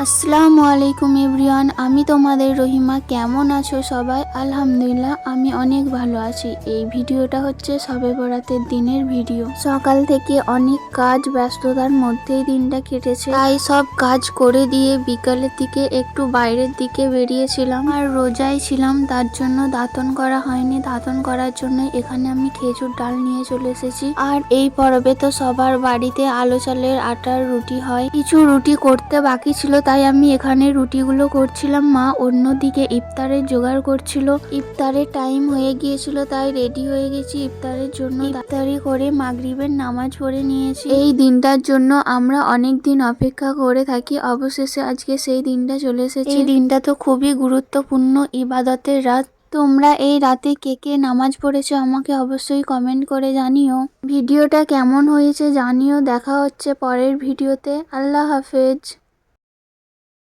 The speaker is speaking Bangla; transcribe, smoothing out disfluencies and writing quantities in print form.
আসসালামু আলাইকুম এভরিওয়ান, আমি তোমাদের রহিমা। কেমন আছো সবাই? আলহামদুলিল্লাহ, আমি অনেক ভালো আছি। এই ভিডিওটা হচ্ছে শবে বরাতের দিনের ভিডিও। সকাল থেকে অনেক কাজ ব্যস্ততার মধ্যেই দিনটা কেটেছে, তাই সব কাজ করে দিয়ে বিকালের দিকে একটু বাইরের দিকে বেরিয়েছিলাম। আর রোজাই ছিলাম, তার জন্য দাঁতন করা হয়নি। দাঁতন করার জন্য এখানে আমি খেজুর ডাল নিয়ে চলে এসেছি। আর এই পরবে তো সবার বাড়িতে আলো চালের আটার রুটি হয়। কিছু রুটি করতে বাকি ছিল, তাই আমি এখানে রুটিগুলো করছিলাম। মা অন্যদিকে ইফতারের জোগাড় করছিল। ইফতারের টাইম হয়ে গিয়েছিল, তাই রেডি হয়ে গেছি ইফতারের জন্য। ইফতারি করে মাগরিবের নামাজ পড়ে নিয়েছি। এই দিনটার জন্য আমরা অনেক দিন অপেক্ষা করে থাকি, অবশেষে আজকে সেই দিনটা চলে এসেছে। এই দিনটা তো খুবই গুরুত্বপূর্ণ ইবাদতের রাত। তোমরা এই রাতে কে কে নামাজ পড়েছো আমাকে অবশ্যই কমেন্ট করে জানিও। ভিডিওটা কেমন হয়েছে জানিও। দেখা হচ্ছে পরের ভিডিওতে। আল্লাহ হাফেজ।